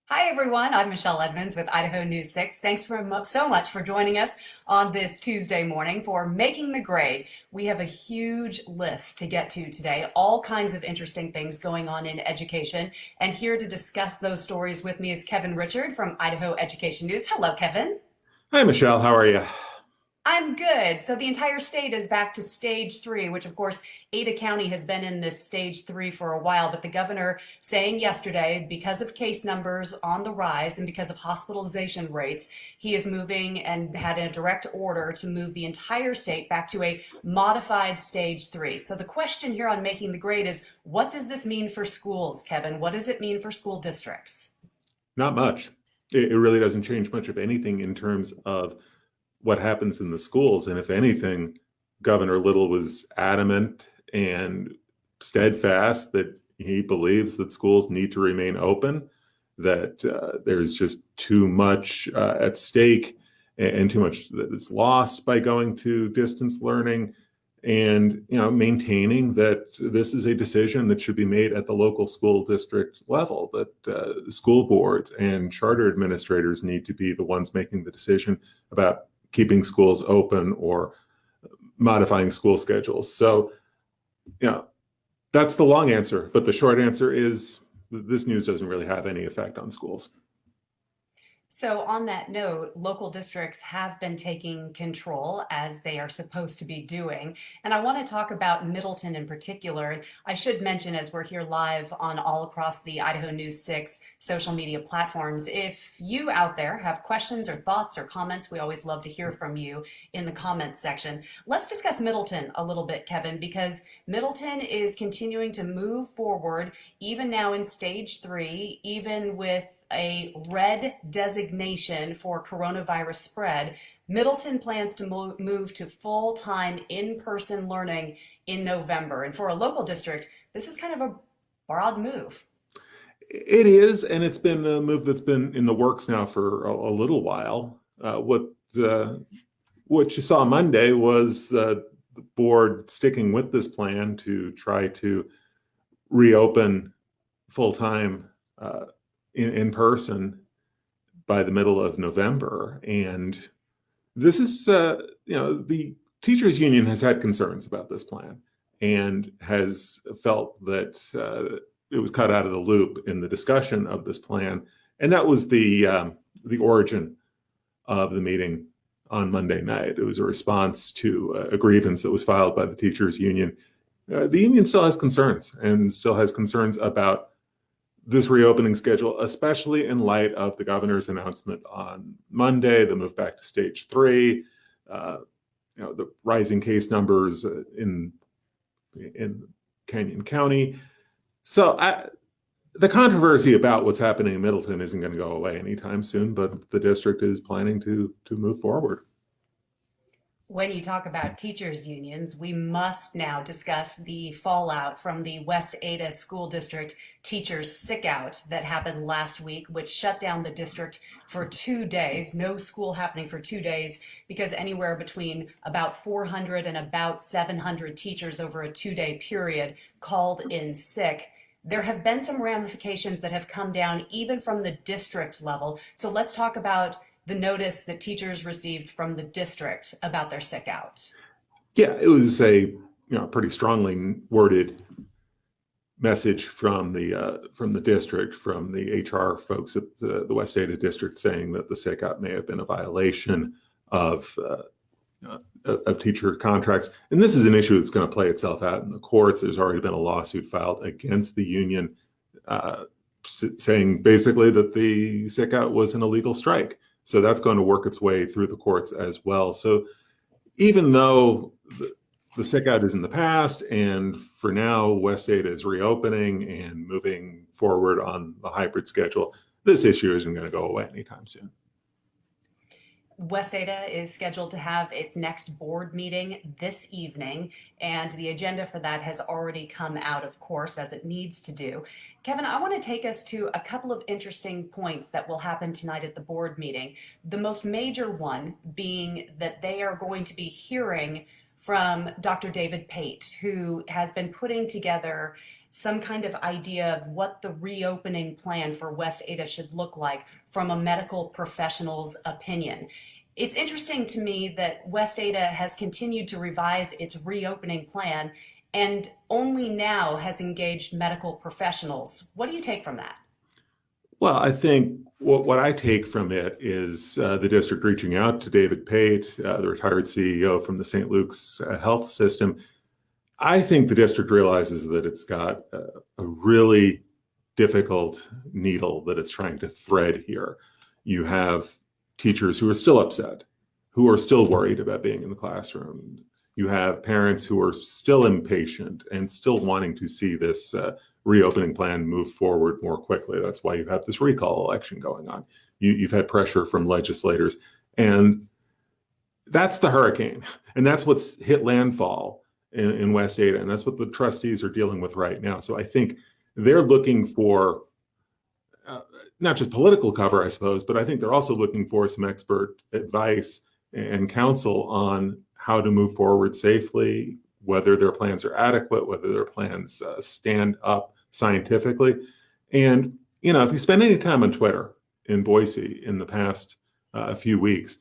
Hi, everyone. I'm Michelle Edmonds with Idaho News 6. Thanks so much for joining us on this Tuesday morning for Making the Grade. We have a huge list to get to today, all kinds of interesting things going on in education. And here to discuss those stories with me is Kevin Richert from Idaho Education News. Hello, Kevin. Hi, Michelle. How are you? I'm good. So the entire state is back to stage three, which of course, Ada County has been in this stage three for a while. But the governor saying yesterday, because of case numbers on the rise and because of hospitalization rates, he is moving and had a direct order to move the entire state back to a modified stage three. So the question here on Making the Grade is, what does this mean for schools, Kevin? What does it mean for school districts? Not much. It really doesn't change much of anything in terms of what happens in the schools. And if anything, Governor Little was adamant and steadfast that he believes that schools need to remain open, that there's just too much at stake and too much that is lost by going to distance learning, and maintaining that this is a decision that should be made at the local school district level, that school boards and charter administrators need to be the ones making the decision about keeping schools open or modifying school schedules. So that's the long answer, but the short answer is this news doesn't really have any effect on schools. So, on that note, local districts have been taking control as they are supposed to be doing. And I want to talk about Middleton in particular. And I should mention, as we're here live on all across the Idaho News 6 social media platforms, if you out there have questions or thoughts or comments, we always love to hear from you in the comments section. Let's discuss Middleton a little bit, Kevin, because Middleton is continuing to move forward, even now in stage three, even with a red designation for coronavirus spread. Middleton plans to move to full-time in-person learning in November. And for a local district, this is kind of a broad move. It is, and it's been a move that's been in the works now for a little while. What you saw Monday was the board sticking with this plan to try to reopen full-time in person by the middle of November. And this is, the teachers union has had concerns about this plan and has felt that it was cut out of the loop in the discussion of this plan. And that was the origin of the meeting on Monday night. It was a response to a grievance that was filed by the teachers union. The union still has concerns and still has concerns about this reopening schedule, especially in light of the governor's announcement on Monday, the move back to stage three, the rising case numbers in Canyon County. So the controversy about what's happening in Middleton isn't going to go away anytime soon, but the district is planning to move forward. When you talk about teachers unions, we must now discuss the fallout from the West Ada School District teachers sick out that happened last week, which shut down the district for 2 days. No school happening for 2 days because anywhere between about 400 and about 700 teachers over a 2 day period called in sick. There have been some ramifications that have come down even from the district level. So let's talk about the notice that teachers received from the district about their sick out. Yeah, it was a pretty strongly worded message from the district, from the HR folks at the West Ada district, saying that the sick out may have been a violation of teacher contracts. And this is an issue that's going to play itself out in the courts. There's already been a lawsuit filed against the union saying basically that the sick out was an illegal strike. So that's going to work its way through the courts as well. So even though the sick out is in the past, and for now, West Ada is reopening and moving forward on the hybrid schedule, this issue isn't going to go away anytime soon. West Ada is scheduled to have its next board meeting this evening, and the agenda for that has already come out, of course, as it needs to do. Kevin, I want to take us to a couple of interesting points that will happen tonight at the board meeting. The most major one being that they are going to be hearing from Dr. David Pate, who has been putting together some kind of idea of what the reopening plan for West Ada should look like from a medical professional's opinion. It's interesting to me that West Ada has continued to revise its reopening plan and only now has engaged medical professionals. What do you take from that? Well, I think what I take from it is the district reaching out to David Pate, the retired CEO from the St. Luke's health system. I think the district realizes that it's got a really difficult needle that it's trying to thread here. You have teachers who are still upset, who are still worried about being in the classroom. You have parents who are still impatient and still wanting to see this reopening plan move forward more quickly. That's why you have this recall election going on. You've had pressure from legislators, and that's the hurricane, and that's what's hit landfall in West Ada, and that's what the trustees are dealing with right now. So I think they're looking for not just political cover, I suppose, but I think they're also looking for some expert advice and counsel on how to move forward safely, whether their plans are adequate, whether their plans stand up scientifically. And, you know, if you spend any time on Twitter in Boise in the past few weeks,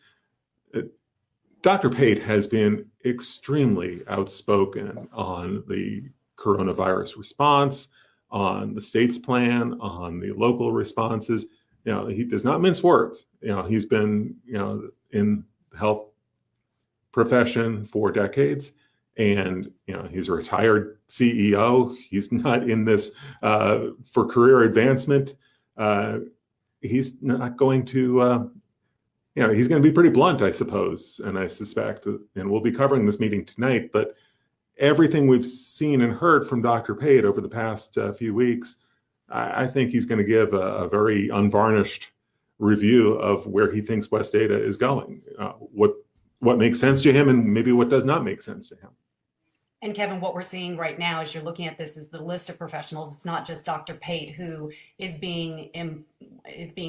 Dr. Pate has been extremely outspoken on the coronavirus response, on the state's plan, on the local responses. You know, he does not mince words. You know, he's been, you know, in the health profession for decades, and you know, he's a retired CEO. He's not in this for career advancement. He's not going to. You know, he's going to be pretty blunt, I suppose, and I suspect, and we'll be covering this meeting tonight, but everything we've seen and heard from Dr. Pate over the past few weeks, I think he's going to give a very unvarnished review of where he thinks West Ada is going, what makes sense to him and maybe what does not make sense to him. And Kevin, what we're seeing right now as you're looking at this is the list of professionals. It's not just Dr. Pate who is being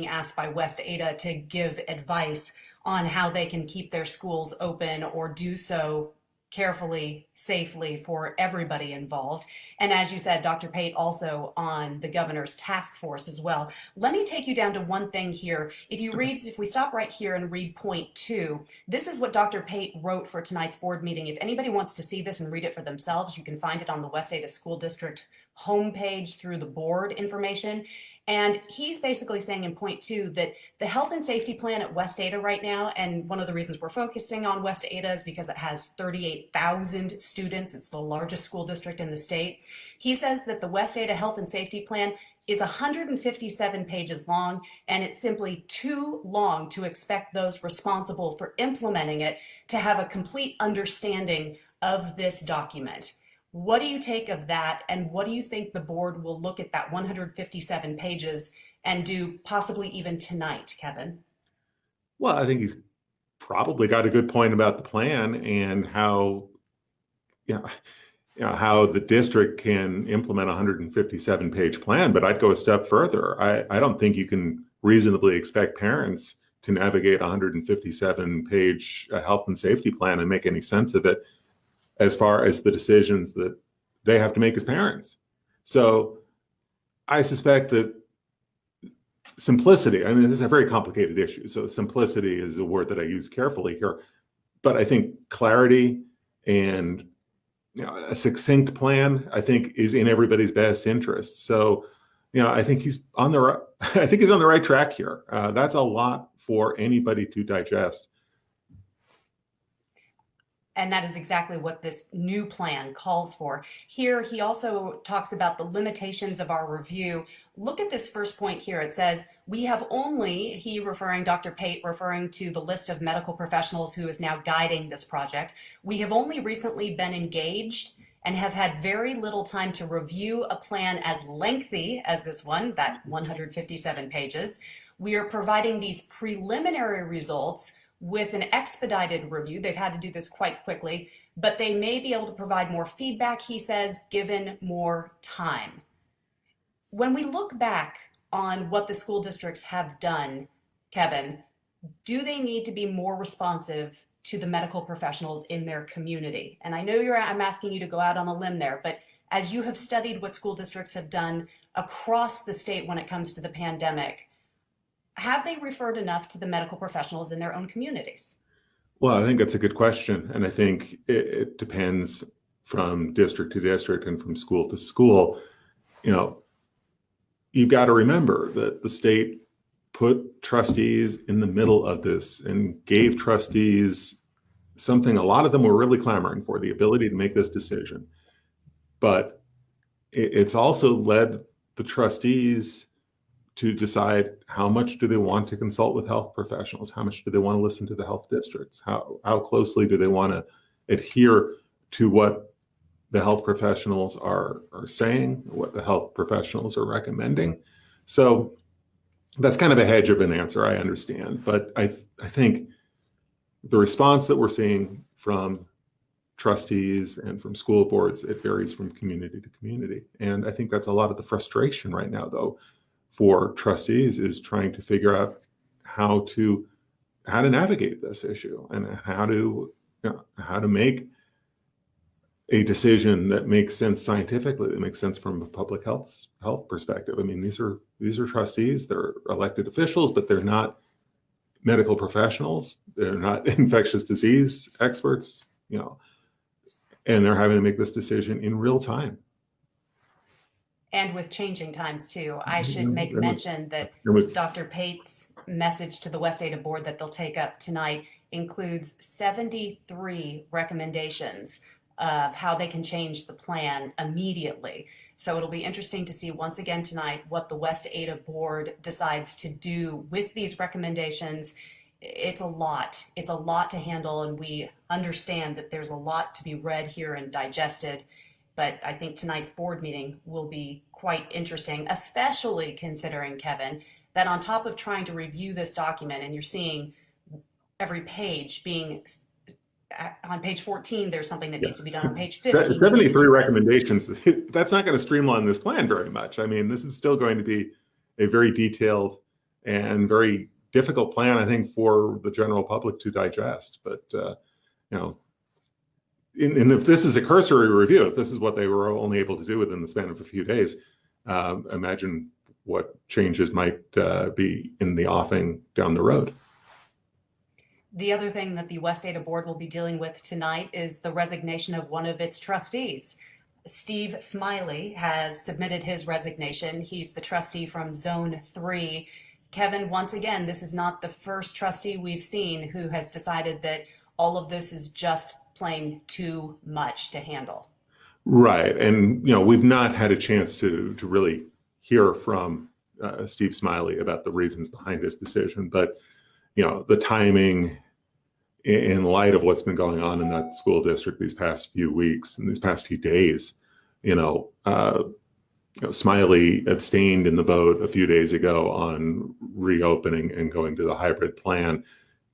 asked by West Ada to give advice on how they can keep their schools open or do so carefully, safely for everybody involved. And as you said, Dr. Pate also on the governor's task force as well. Let me take you down to one thing here. If we stop right here and read point 2, this is what Dr. Pate wrote for tonight's board meeting. If anybody wants to see this and read it for themselves, you can find it on the West Ada School District homepage through the board information. And he's basically saying in point 2 that the health and safety plan at West Ada right now, and one of the reasons we're focusing on West Ada is because it has 38,000 students. It's the largest school district in the state. He says that the West Ada health and safety plan is 157 pages long, and it's simply too long to expect those responsible for implementing it to have a complete understanding of this document. What do you take of that, and what do you think the board will look at that 157 pages and do possibly even tonight, Kevin? Well, I think he's probably got a good point about the plan and how, how the district can implement a 157-page plan. But I'd go a step further. I don't think you can reasonably expect parents to navigate a 157-page health and safety plan and make any sense of it, as far as the decisions that they have to make as parents. So I suspect that simplicity, I mean, this is a very complicated issue. So simplicity is a word that I use carefully here, but I think clarity and a succinct plan, I think, is in everybody's best interest. So, I think he's on the right track here. That's a lot for anybody to digest. And that is exactly what this new plan calls for. Here, he also talks about the limitations of our review. Look at this first point here. It says, we have only, Dr. Pate, referring to the list of medical professionals who is now guiding this project. We have only recently been engaged and have had very little time to review a plan as lengthy as this one, that 157 pages. We are providing these preliminary results with an expedited review. They've had to do this quite quickly, but they may be able to provide more feedback, he says, given more time. When we look back on what the school districts have done, Kevin, do they need to be more responsive to the medical professionals in their community? And I know I'm asking you to go out on a limb there, but as you have studied what school districts have done across the state when it comes to the pandemic, have they referred enough to the medical professionals in their own communities? Well, I think that's a good question. And I think it depends from district to district and from school to school. You know, you've got to remember that the state put trustees in the middle of this and gave trustees something a lot of them were really clamoring for, the ability to make this decision. But it's also led the trustees to decide how much do they want to consult with health professionals, how much do they want to listen to the health districts, how closely do they want to adhere to what the health professionals are saying, what the health professionals are recommending. So that's kind of a hedge of an answer, I understand. But I think the response that we're seeing from trustees and from school boards, it varies from community to community. And I think that's a lot of the frustration right now, though, for trustees, is trying to figure out how to navigate this issue and how to make a decision that makes sense scientifically, that makes sense from a public health perspective. I mean, these are trustees, they're elected officials, but they're not medical professionals, they're not infectious disease experts, and they're having to make this decision in real time. And with changing times too. I should make mention that Dr. Pate's message to the West Ada board that they'll take up tonight includes 73 recommendations of how they can change the plan immediately. So it'll be interesting to see once again tonight what the West Ada board decides to do with these recommendations. It's a lot. It's a lot to handle, and we understand that there's a lot to be read here and digested. But I think tonight's board meeting will be quite interesting, especially considering, Kevin, that on top of trying to review this document, and you're seeing every page being, on page 14, there's something that needs to be done. On page 15, 73 recommendations, that's not going to streamline this plan very much. I mean, this is still going to be a very detailed and very difficult plan, I think, for the general public to digest. But, and if this is a cursory review, if this is what they were only able to do within the span of a few days, imagine what changes might be in the offing down the road. The other thing that the West Ada board will be dealing with tonight is the resignation of one of its trustees. Steve Smiley has submitted his resignation. He's the trustee from Zone 3. Kevin, once again, this is not the first trustee we've seen who has decided that all of this is just plain too much to handle. Right. And, we've not had a chance to really hear from Steve Smiley about the reasons behind his decision. But, the timing in light of what's been going on in that school district these past few weeks and these past few days, Smiley abstained in the vote a few days ago on reopening and going to the hybrid plan.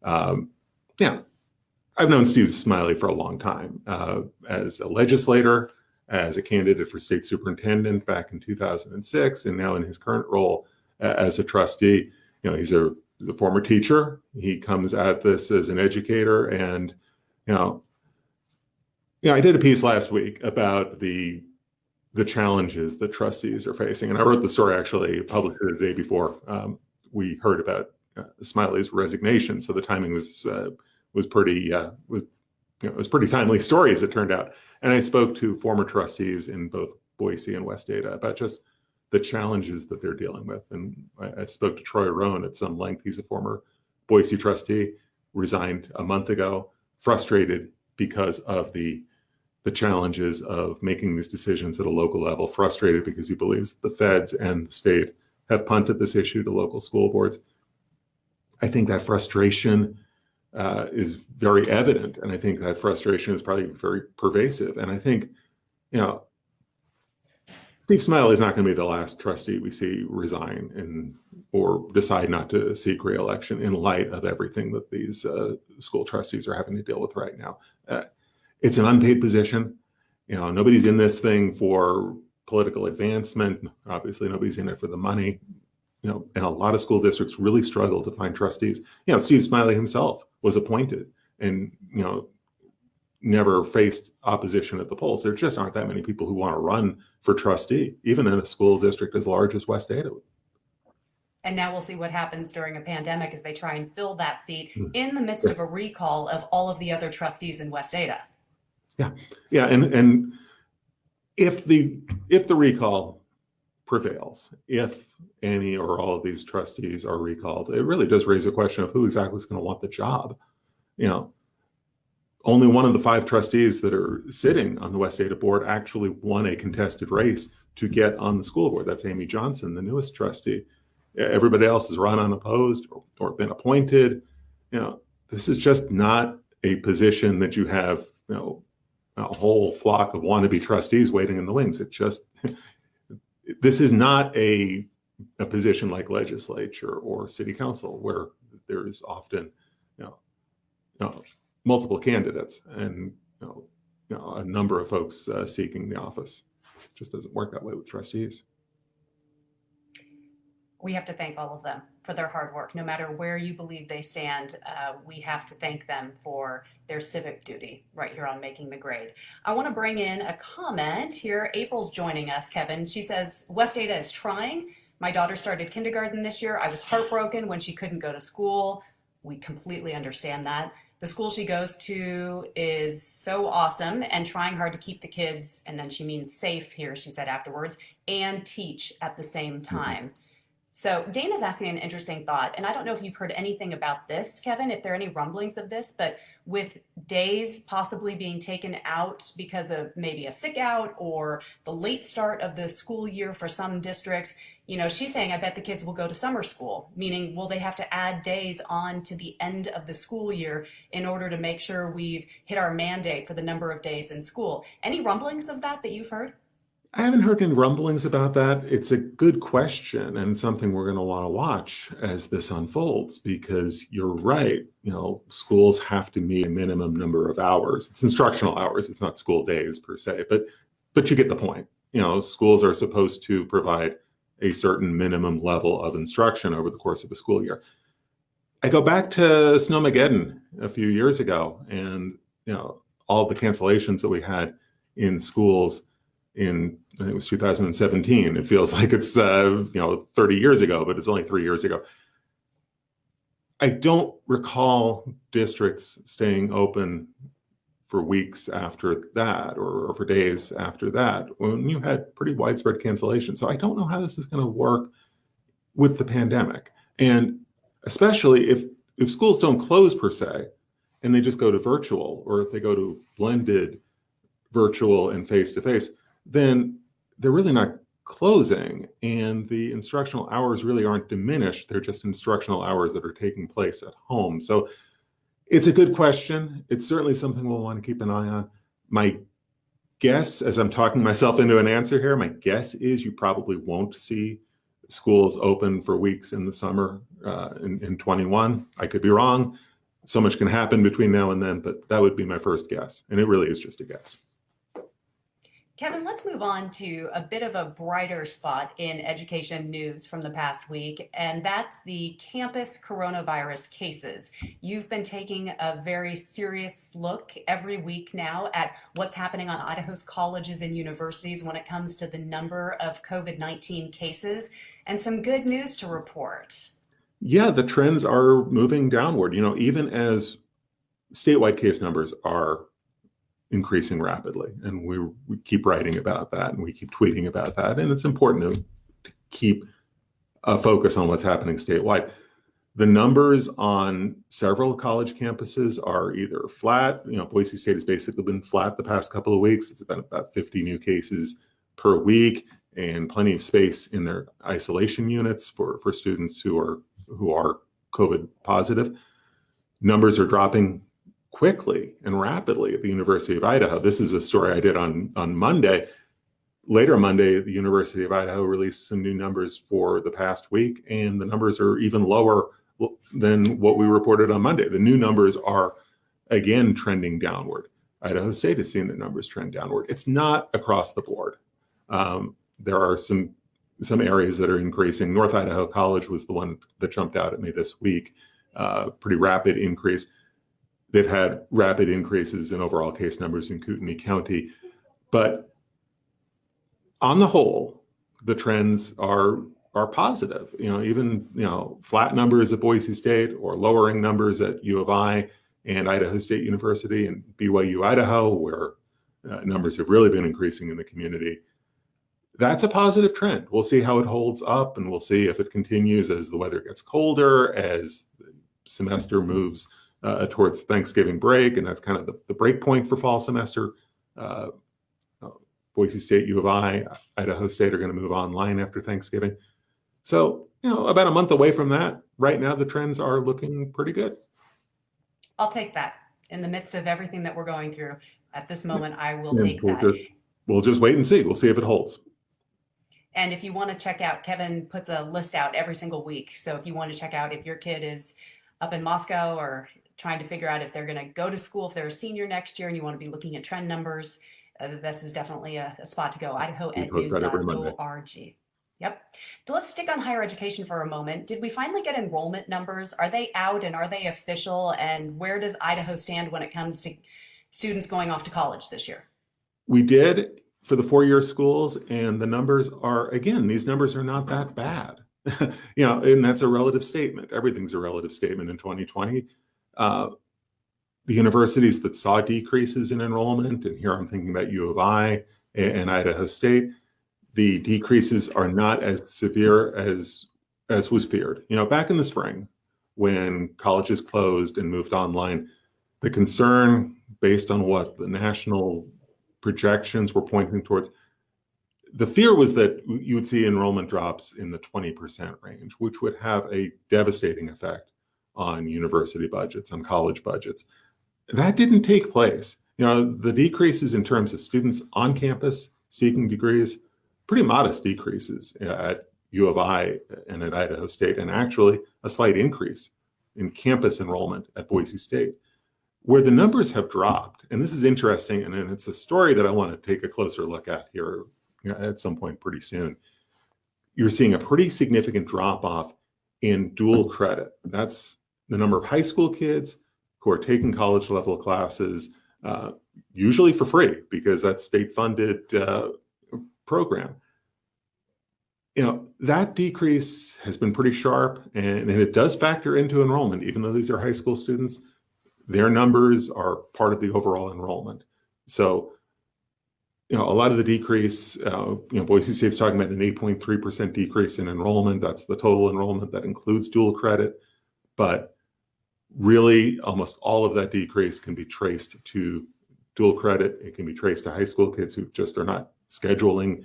I've known Steve Smiley for a long time as a legislator, as a candidate for state superintendent back in 2006, and now in his current role as a trustee. He's a former teacher. He comes at this as an educator, and I did a piece last week about the challenges that trustees are facing, and I wrote the story, actually published it the day before we heard about Smiley's resignation. So the timing was pretty it was pretty timely story, as it turned out. And I spoke to former trustees in both Boise and West Ada about just the challenges that they're dealing with. And I spoke to Troy Roan at some length. He's a former Boise trustee, resigned a month ago, frustrated because of the challenges of making these decisions at a local level, frustrated because he believes the feds and the state have punted this issue to local school boards. I think that frustration is very evident, and I think that frustration is probably very pervasive. And I think, Steve Smiley is not going to be the last trustee we see resign or decide not to seek re-election in light of everything that these school trustees are having to deal with right now. It's an unpaid position. Nobody's in this thing for political advancement. Obviously, nobody's in it for the money. And a lot of school districts really struggle to find trustees. Steve Smiley himself was appointed, and never faced opposition at the polls. There just aren't that many people who want to run for trustee, even in a school district as large as West Idaho. And now we'll see what happens during a pandemic as they try and fill that seat Mm. in the midst of a recall of all of the other trustees in West Ada. Yeah, and if the recall prevails, if any or all of these trustees are recalled, it really does raise a question of who exactly is going to want the job. You know, only one of the 5 trustees that are sitting on the West Ada board actually won a contested race to get on the school board. That's Amy Johnson, the newest trustee. Everybody else has run unopposed or been appointed. You know, this is just not a position that you have, you know, a whole flock of wannabe trustees waiting in the wings. It just, this is not a position like legislature or city council where there is often, you know, multiple candidates and you know, a number of folks seeking the office. It just doesn't work that way with trustees. We have to thank all of them for their hard work. No matter where you believe they stand, we have to thank them for their civic duty right here on Making the Grade. I want to bring in a comment here. April's joining us, Kevin. She says, West Ada is trying. My daughter started kindergarten this year. I was heartbroken when she couldn't go to school. We completely understand that. The school she goes to is so awesome and trying hard to keep the kids, and then she means safe here, she said afterwards, and teach at the same time. So Dana's asking an interesting thought, and I don't know if you've heard anything about this, Kevin, if there are any rumblings of this, but with days possibly being taken out because of maybe a sick out or the late start of the school year for some districts, you know, she's saying, I bet the kids will go to summer school, meaning will they have to add days on to the end of the school year in order to make sure we've hit our mandate for the number of days in school? Any rumblings of that you've heard? I haven't heard any rumblings about that. It's a good question and something we're going to want to watch as this unfolds, because you're right. You know, schools have to meet a minimum number of hours. It's instructional hours. It's not school days per se, but you get the point. You know, schools are supposed to provide a certain minimum level of instruction over the course of a school year. I go back to Snowmageddon a few years ago, and you know, all the cancellations that we had in schools in, I think it was 2017. It feels like it's 30 years ago, but it's only 3 years ago. I don't recall districts staying open for weeks after that or for days after that when you had pretty widespread cancellation. So I don't know how this is going to work with the pandemic. And especially if schools don't close per se and they just go to virtual, or if they go to blended virtual and face-to-face, then they're really not closing, and the instructional hours really aren't diminished. They're just instructional hours that are taking place at home. So it's a good question. It's certainly something we'll want to keep an eye on. My guess, as I'm talking myself into an answer here, my guess is you probably won't see schools open for weeks in the summer in 21. I could be wrong. So much can happen between now and then, but that would be my first guess. And it really is just a guess. Kevin, let's move on to a bit of a brighter spot in education news from the past week, and that's the campus coronavirus cases. You've been taking a very serious look every week now at what's happening on Idaho's colleges and universities when it comes to the number of COVID-19 cases, and some good news to report. Yeah, the trends are moving downward. You know, even as statewide case numbers are increasing rapidly, and we keep writing about that and we keep tweeting about that, and it's important to keep a focus on what's happening statewide. The numbers on several college campuses are either flat. You know, Boise State has basically been flat the past couple of weeks. It's been about 50 new cases per week, and plenty of space in their isolation units for students who are COVID positive. Numbers are dropping quickly and rapidly at the University of Idaho. This is a story I did on Monday. Later Monday, the University of Idaho released some new numbers for the past week, and the numbers are even lower than what we reported on Monday. The new numbers are again trending downward. Idaho State has seen the numbers trend downward. It's not across the board. There are some areas that are increasing. North Idaho College was the one that jumped out at me this week. Pretty rapid increase. they've had rapid increases in overall case numbers in Kootenai County. But on the whole, the trends are positive. Even flat numbers at Boise State or lowering numbers at U of I and Idaho State University and BYU Idaho, where numbers have really been increasing in the community. That's a positive trend. We'll see how it holds up, and we'll see if it continues as the weather gets colder, as the semester moves towards Thanksgiving break, and that's kind of the break point for fall semester. Boise State, U of I, Idaho State are going to move online after Thanksgiving. So, about a month away from that, right now the trends are looking pretty good. I'll take that. In the midst of everything that we're going through at this moment, I will take that. We'll just wait and see. We'll see if it holds. And if you want to check out, Kevin puts a list out every single week. So if you want to check out if your kid is up in Moscow or trying to figure out if they're going to go to school, if they're a senior next year and you want to be looking at trend numbers, this is definitely a spot to go. IdahoEdNews.org. Yep. So let's stick on higher education for a moment. Did we finally get enrollment numbers? Are they out and are they official? And where does Idaho stand when it comes to students going off to college this year? We did for the four-year schools, and the numbers are, again, these numbers are not that bad. And that's a relative statement. Everything's a relative statement in 2020. The universities that saw decreases in enrollment, and here I'm thinking about U of I and Idaho State, the decreases are not as severe as was feared. Back in the spring, when colleges closed and moved online, the concern, based on what the national projections were pointing towards, the fear was that you would see enrollment drops in the 20% range, which would have a devastating effect on university budgets, on college budgets. That didn't take place. The decreases in terms of students on campus seeking degrees, pretty modest decreases at U of I and at Idaho State, and actually a slight increase in campus enrollment at Boise State. Where the numbers have dropped, and this is interesting, and it's a story that I want to take a closer look at here at some point pretty soon. You're seeing a pretty significant drop off in dual credit. That's the number of high school kids who are taking college level classes, usually for free because that's state funded program. That decrease has been pretty sharp, and it does factor into enrollment. Even though these are high school students, their numbers are part of the overall enrollment. So, a lot of the decrease, Boise State's talking about an 8.3% decrease in enrollment. That's the total enrollment that includes dual credit. But really, almost all of that decrease can be traced to dual credit. It can be traced to high school kids who just are not scheduling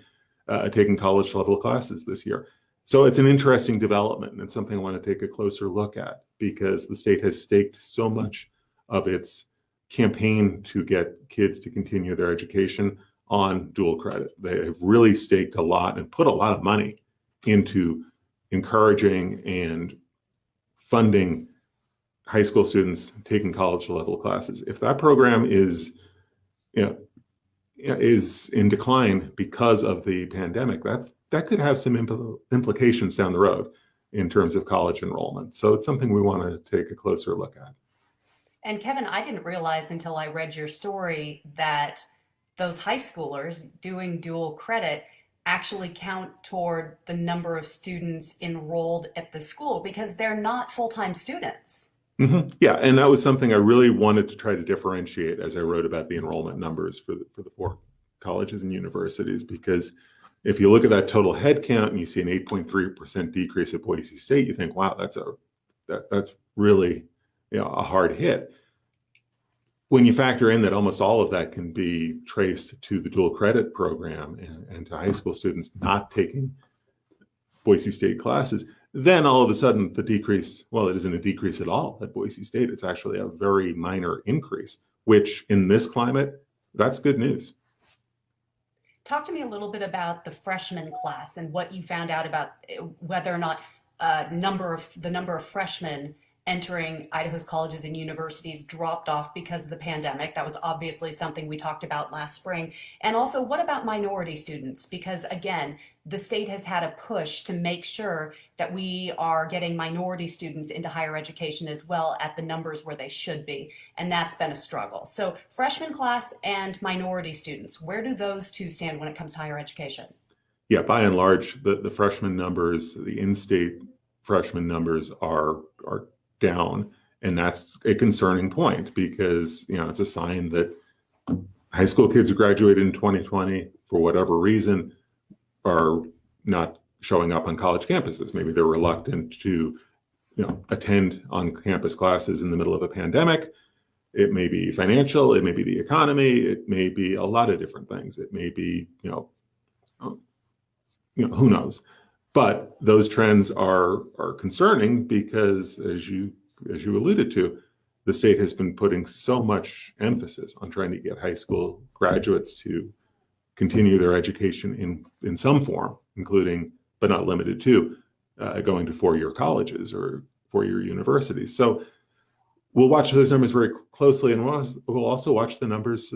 taking college level classes this year. So it's an interesting development and something I want to take a closer look at, because the state has staked so much of its campaign to get kids to continue their education on dual credit. They have really staked a lot and put a lot of money into encouraging and funding high school students taking college level classes. If that program is in decline because of the pandemic, that could have some implications down the road in terms of college enrollment. So it's something we want to take a closer look at. And Kevin, I didn't realize until I read your story that those high schoolers doing dual credit actually count toward the number of students enrolled at the school, because they're not full-time students. Mm-hmm. Yeah, and that was something I really wanted to try to differentiate as I wrote about the enrollment numbers for the four colleges and universities, because if you look at that total head count and you see an 8.3% decrease at Boise State, you think, wow, that's really a hard hit. When you factor in that almost all of that can be traced to the dual credit program and to high school students not taking Boise State classes, then all of a sudden the decrease, well, it isn't a decrease at all at Boise State. It's actually a very minor increase, which in this climate, that's good news. Talk to me a little bit about the freshman class and what you found out about whether or not the number of freshmen entering Idaho's colleges and universities dropped off because of the pandemic. That was obviously something we talked about last spring. And also, what about minority students? Because again, the state has had a push to make sure that we are getting minority students into higher education as well at the numbers where they should be. And that's been a struggle. So freshman class and minority students, where do those two stand when it comes to higher education? Yeah, by and large, the freshman numbers, the in-state freshman numbers are down, and that's a concerning point because it's a sign that high school kids who graduated in 2020 for whatever reason are not showing up on college campuses. Maybe they're reluctant to attend on-campus classes in the middle of a pandemic. It may be financial, it may be the economy, it may be a lot of different things. It may be who knows. But those trends are concerning because, as you alluded to, the state has been putting so much emphasis on trying to get high school graduates to continue their education in some form, including, but not limited to, going to four-year colleges or four-year universities. So we'll watch those numbers very closely, and we'll also watch the numbers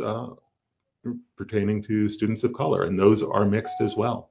pertaining to students of color, and those are mixed as well.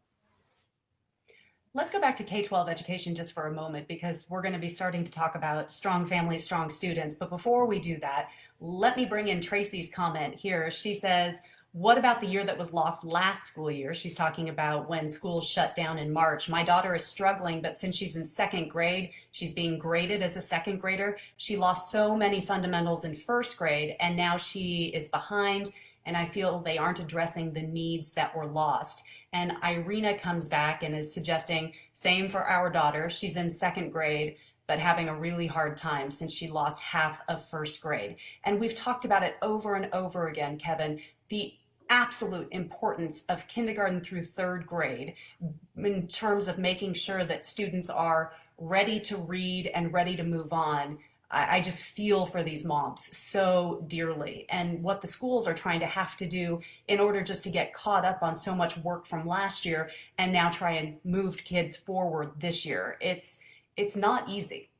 Let's go back to K-12 education just for a moment, because we're going to be starting to talk about strong families, strong students. But before we do that, let me bring in Tracy's comment here. She says, what about the year that was lost last school year? She's talking about when schools shut down in March. My daughter is struggling, but since she's in second grade, she's being graded as a second grader. She lost so many fundamentals in first grade, and now she is behind, and I feel they aren't addressing the needs that were lost. And Irina comes back and is suggesting, same for our daughter. She's in second grade, but having a really hard time since she lost half of first grade. And we've talked about it over and over again, Kevin, the absolute importance of kindergarten through third grade in terms of making sure that students are ready to read and ready to move on. I just feel for these moms so dearly, and what the schools are trying to have to do in order just to get caught up on so much work from last year and now try and move kids forward this year. It's not easy.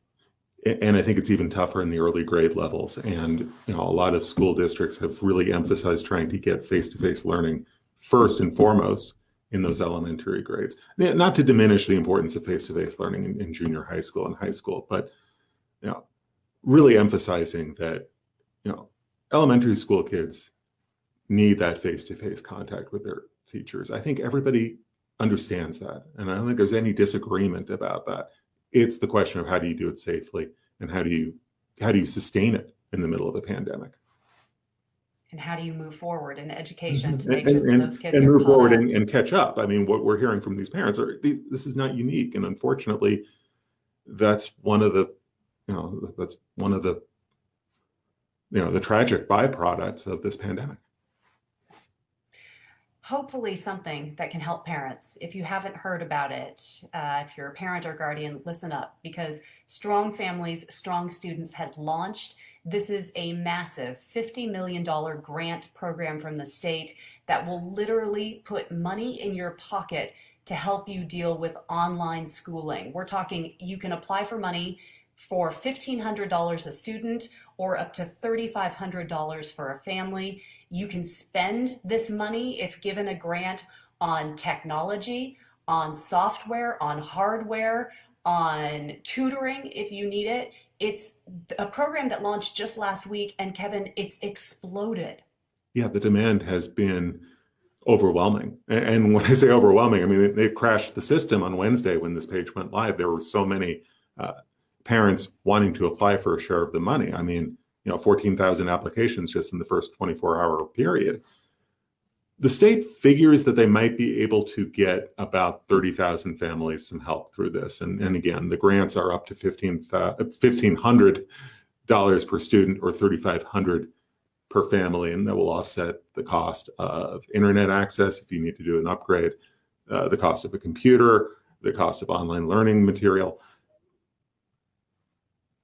And I think it's even tougher in the early grade levels. And a lot of school districts have really emphasized trying to get face-to-face learning first and foremost in those elementary grades. Not to diminish the importance of face-to-face learning in junior high school and high school, but really emphasizing that elementary school kids need that face-to-face contact with their teachers. I think everybody understands that, and I don't think there's any disagreement about that. It's the question of how do you do it safely, and how do you sustain it in the middle of a pandemic, and how do you move forward in education to and, make sure that and, those kids and are move caught forward up. and catch up. I mean, what we're hearing from these parents this is not unique, and unfortunately, that's one of the the tragic byproducts of this pandemic. Hopefully something that can help parents. If you haven't heard about it, if you're a parent or guardian, listen up, because Strong Families, Strong Students has launched. This is a massive $50 million grant program from the state that will literally put money in your pocket to help you deal with online schooling. We're talking, you can apply for money for $1,500 a student or up to $3,500 for a family. You can spend this money, if given a grant, on technology, on software, on hardware, on tutoring if you need it. It's a program that launched just last week, and Kevin, it's exploded. Yeah, the demand has been overwhelming. And when I say overwhelming, I mean, they crashed the system on Wednesday when this page went live. There were so many parents wanting to apply for a share of the money. I mean, 14,000 applications just in the first 24-hour period. The state figures that they might be able to get about 30,000 families some help through this. And again, the grants are up to $1,500 per student or $3,500 per family, and that will offset the cost of internet access if you need to do an upgrade, the cost of a computer, the cost of online learning material.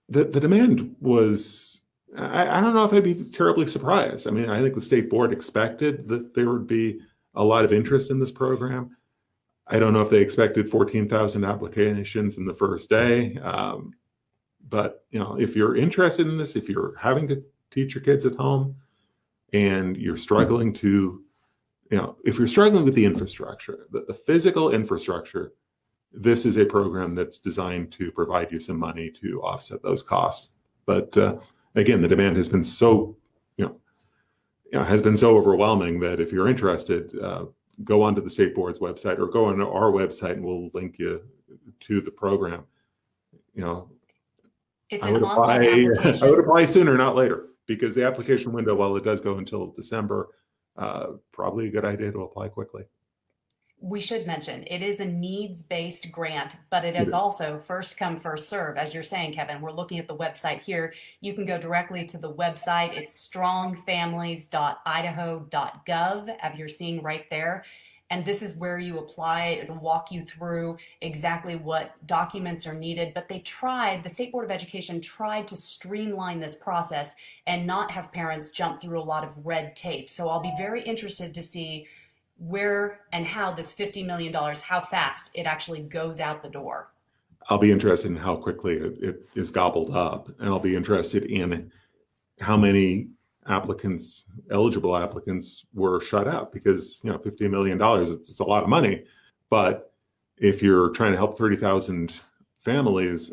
The demand was, I don't know if I'd be terribly surprised. I mean, I think the state board expected that there would be a lot of interest in this program. I don't know if they expected 14,000 applications in the first day, But if you're interested in this, if you're having to teach your kids at home and you're struggling to, if you're struggling with the infrastructure, the physical infrastructure, this is a program that's designed to provide you some money to offset those costs. But again, the demand has been so, has been so overwhelming that if you're interested, go onto the state board's website or go on our website and we'll link you to the program. It's I an would online apply. application. I would apply sooner, not later, because the application window, while it does go until December, probably a good idea to apply quickly. We should mention it is a needs-based grant, but it It is is. also first come, first serve. As you're saying, Kevin, we're looking at the website here. You can go directly to the website. It's strongfamilies.idaho.gov, as you're seeing right there. And this is where you apply. It'll walk you through exactly what documents are needed. But the State Board of Education tried to streamline this process and not have parents jump through a lot of red tape. So I'll be very interested to see where and how this $50 million, how fast it actually goes out the door. I'll be interested in how quickly it is gobbled up, and I'll be interested in how many eligible applicants were shut out, because $50 million, it's a lot of money. But if you're trying to help 30,000 families,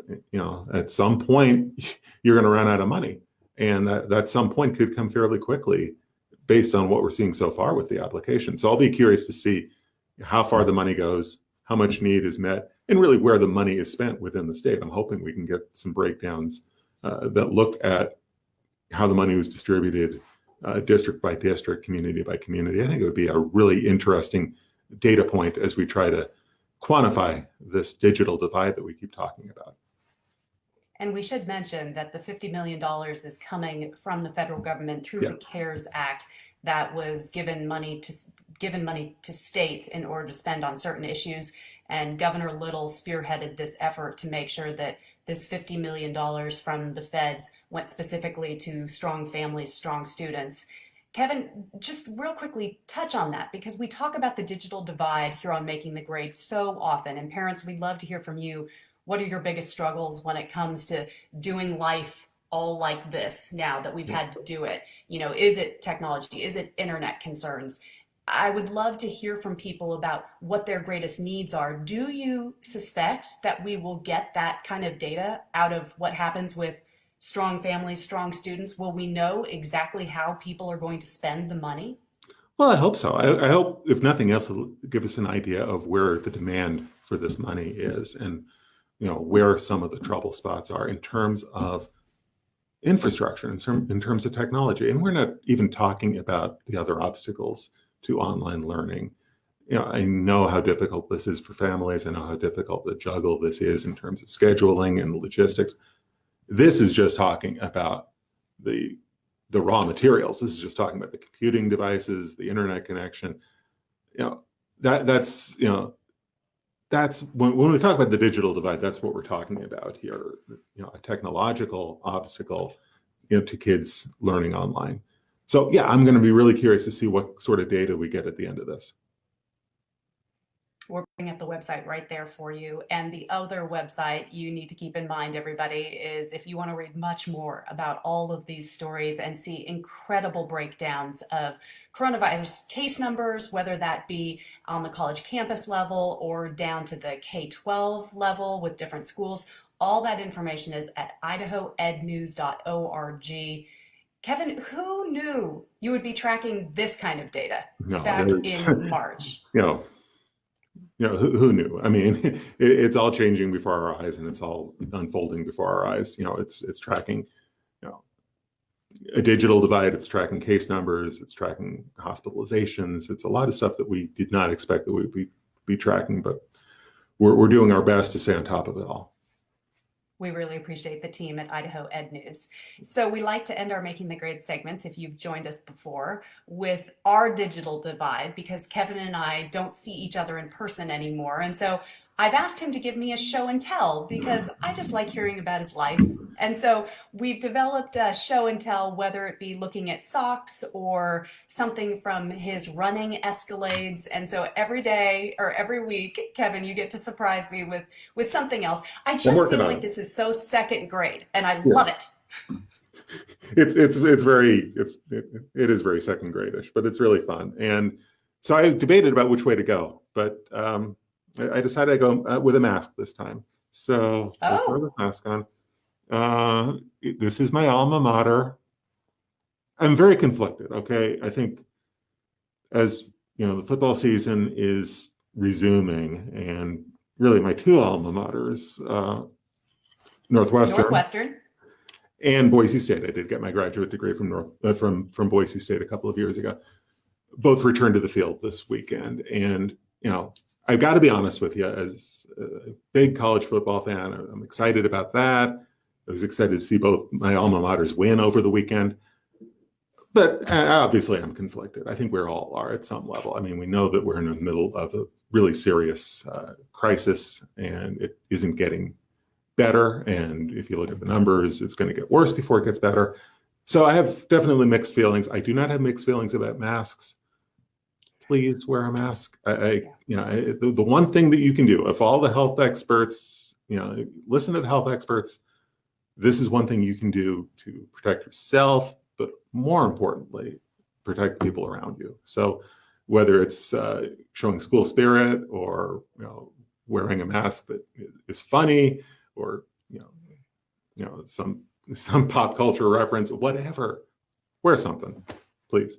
at some point you're going to run out of money, and that some point could come fairly quickly based on what we're seeing so far with the application. So I'll be curious to see how far the money goes, how much need is met, and really where the money is spent within the state. I'm hoping we can get some breakdowns that look at how the money was distributed district by district, community by community. I think it would be a really interesting data point as we try to quantify this digital divide that we keep talking about. And we should mention that the $50 million is coming from the federal government through the CARES Act that was given money to states in order to spend on certain issues. And Governor Little spearheaded this effort to make sure that this $50 million from the feds went specifically to strong families, strong students. Kevin, just real quickly touch on that, because we talk about the digital divide here on Making the Grade so often. And parents, we'd love to hear from you. What are your biggest struggles when it comes to doing life all like this now that we've had to do it? Is it technology? Is it internet concerns? I would love to hear from people about what their greatest needs are. Do you suspect that we will get that kind of data out of what happens with strong families, strong students? Will we know exactly how people are going to spend the money? Well, I hope so. I hope, if nothing else, it'll give us an idea of where the demand for this money is, and where some of the trouble spots are in terms of infrastructure, in terms of technology. And we're not even talking about the other obstacles to online learning. I know how difficult this is for families. I know how difficult the juggle this is in terms of scheduling and logistics. This is just talking about the raw materials. This is just talking about the computing devices, the internet connection. That's when we talk about the digital divide, that's what we're talking about here. A technological obstacle, to kids learning online. So yeah, I'm going to be really curious to see what sort of data we get at the end of this. We're bringing up the website right there for you. And the other website you need to keep in mind, everybody, is if you want to read much more about all of these stories and see incredible breakdowns of coronavirus case numbers, whether that be on the college campus level or down to the K-12 level with different schools, all that information is at idahoednews.org. Kevin, who knew you would be tracking this kind of data back in March? Who knew? I mean, it's all changing before our eyes, and it's all unfolding before our eyes. It's tracking, a digital divide. It's tracking case numbers. It's tracking hospitalizations. It's a lot of stuff that we did not expect that we'd be tracking, but we're doing our best to stay on top of it all. We really appreciate the team at Idaho Ed News. So we like to end our Making the Grade segments, if you've joined us before, with our digital divide, because Kevin and I don't see each other in person anymore. And so I've asked him to give me a show and tell because I just like hearing about his life. And so we've developed a show and tell, whether it be looking at socks or something from his running escalades. And so every day or every week, Kevin, you get to surprise me with something else. I I'm just working feel on like it. this is so second grade, and I love Yes. it. It is very second gradish, but it's really fun. And so I debated about which way to go, but I decided I go with a mask this time. So we'll throw Oh, the mask on. This is my alma mater. I'm very conflicted. Okay, I think as you know, the football season is resuming, and really my two alma maters, Northwestern Northwestern. and Boise State. I did get my graduate degree from Boise State a couple of years ago. Both returned to the field this weekend, and you know, I've got to be honest with you, as a big college football fan, I'm excited about that. I was excited to see both my alma maters win over the weekend. But obviously, I'm conflicted. I think we all are at some level. I mean, we know that we're in the middle of a really serious crisis, and it isn't getting better. And if you look at the numbers, it's going to get worse before it gets better. So I have definitely mixed feelings. I do not have mixed feelings about masks. Please wear a mask. The one thing that you can do, if all the health experts, listen to the health experts, this is one thing you can do to protect yourself, but more importantly, protect people around you. So whether it's showing school spirit, or wearing a mask that is funny, or some pop culture reference, whatever, wear something, please.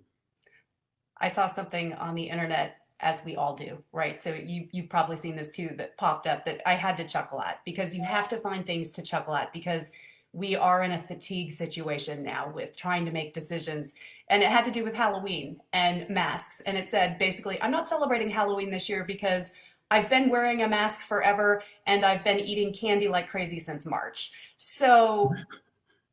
I saw something on the internet, as we all do, right? So you've probably seen this too, that popped up that I had to chuckle at, because you have to find things to chuckle at, because we are in a fatigue situation now with trying to make decisions. And it had to do with Halloween and masks. And it said basically, I'm not celebrating Halloween this year because I've been wearing a mask forever and I've been eating candy like crazy since March. So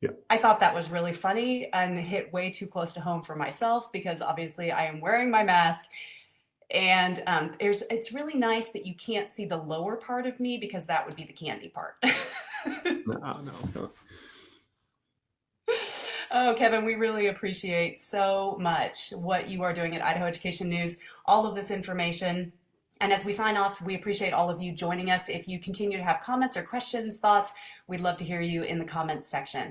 Yeah. I thought that was really funny and hit way too close to home for myself, because obviously I am wearing my mask. And it's really nice that you can't see the lower part of me, because that would be the candy part. No, no, no. Oh, Kevin, we really appreciate so much what you are doing at Idaho Education News, all of this information. And as we sign off, we appreciate all of you joining us. If you continue to have comments or questions, thoughts, we'd love to hear you in the comments section.